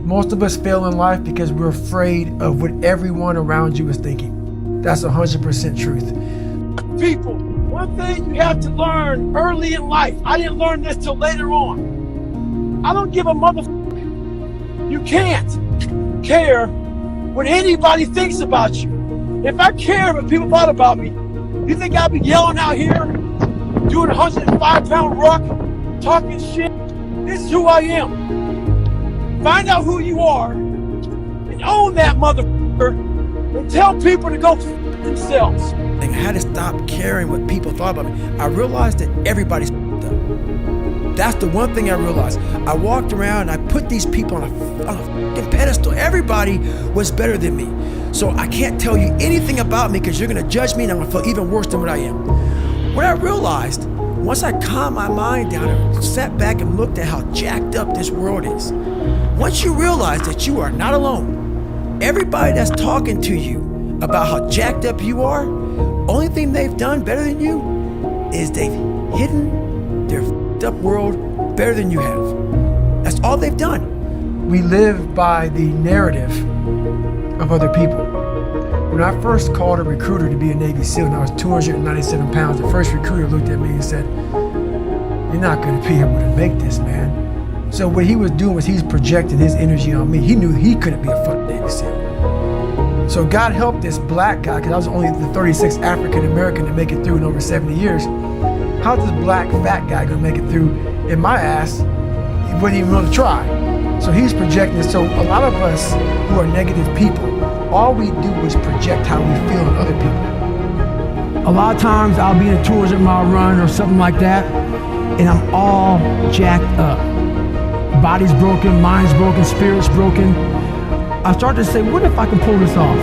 Most of us fail in life because we're afraid of what everyone around you is thinking. That's 100% truth. People, one thing you have to learn early in life, I didn't learn this till later on. I don't give a motherfucker. You can't care what anybody thinks about you. If I cared what people thought about me, you think I'd be yelling out here, doing a 105-pound ruck, talking shit? This is who I am. Find out who you are and own that motherfucker and tell people to go f themselves. I had to stop caring what people thought about me. I realized that everybody's up. That's the one thing I realized. I walked around and I put these people on a pedestal. Everybody was better than me. So I can't tell you anything about me because you're gonna judge me and I'm gonna feel even worse than what I am. What I realized, once I calmed my mind down and sat back and looked at how jacked up this world is, once you realize that you are not alone, everybody that's talking to you about how jacked up you are, only thing they've done better than you is they've hidden their f***ed up world better than you have. That's all they've done. We live by the narrative of other people. When I first called a recruiter to be a Navy SEAL and I was 297 pounds, the first recruiter looked at me and said, "You're not gonna be able to make this, man." So what he was doing was he's projecting his energy on me. He knew he couldn't be a fucking Navy SEAL. So God helped this black guy, because I was only the 36th African American to make it through in over 70 years. How's this black fat guy gonna make it through in my ass? He wouldn't even want to try. So he's projecting it. So a lot of us who are negative people, all we do is project how we feel on other people. A lot of times I'll be in a tourism mile run or something like that, and I'm all jacked up. Body's broken, mind's broken, spirit's broken. I started to say, what if I can pull this off?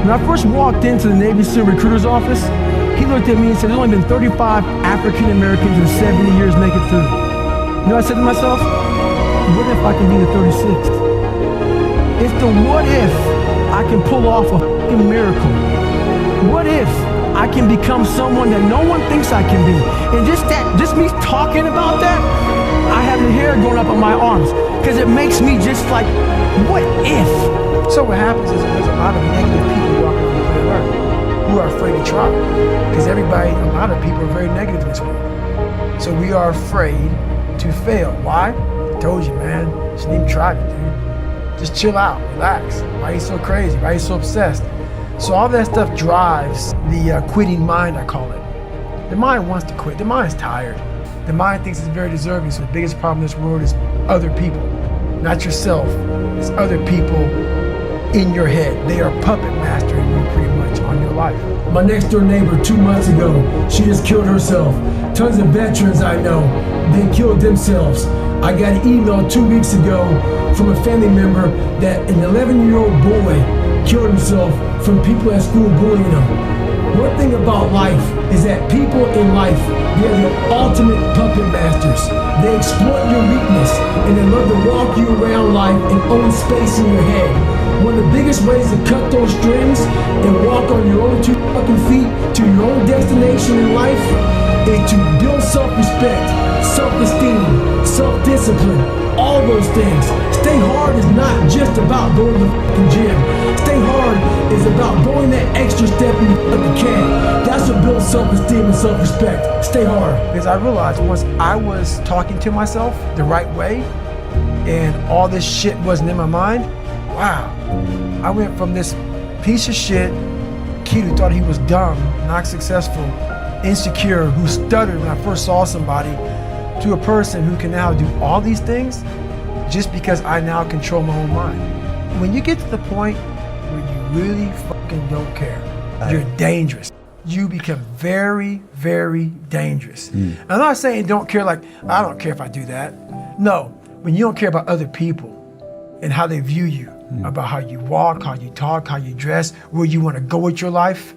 When I first walked into the Navy SEAL recruiter's office, he looked at me and said, there's only been 35 African Americans in 70 years make it through. You know what I said to myself? What if I can be the 36th? It's the what if I can pull off a fucking miracle. What if I can become someone that no one thinks I can be? And just me talking about that, I have the hair going up on my arms because it makes me just like, what if? So what happens is there's a lot of negative people walking on the planet Earth who are afraid to try, because a lot of people are very negative in this world. So we are afraid to fail. Why? I told you, man, you shouldn't even try it, dude. Just chill out, relax. Why are you so crazy? Why are you so obsessed? So all that stuff drives the quitting mind, I call it. The mind wants to quit. The mind's tired. The mind thinks it's very deserving. So the biggest problem in this world is other people, not yourself. It's other people in your head. They are puppet mastering you pretty much on your life. My next door neighbor 2 months ago, she just killed herself. Tons of veterans I know, they killed themselves. I got an email 2 weeks ago from a family member that an 11-year-old boy killed himself from people at school bullying him. One thing about life is that people in life, they're the ultimate puppet masters. They exploit your weakness and they love to walk you around life and own space in your head. One of the biggest ways to cut those strings and walk on your own 2 fucking feet to your own destination in life is to build self-respect, self-esteem, self-discipline, all those things. Stay hard is not just about going to the fucking gym. Stay hard is about going that extra step in the fucking can. That's what builds self-esteem and self-respect. Stay hard. Because I realized once I was talking to myself the right way and all this shit wasn't in my mind, wow, I went from this piece of shit kid who thought he was dumb, not successful, insecure, who stuttered when I first saw somebody, to a person who can now do all these things just because I now control my own mind. When you get to the point where you really fucking don't care, you're dangerous. You become very, very dangerous. I'm not saying don't care like, I don't care if I do that. No, when you don't care about other people and how they view you, about how you walk, how you talk, how you dress, where you want to go with your life,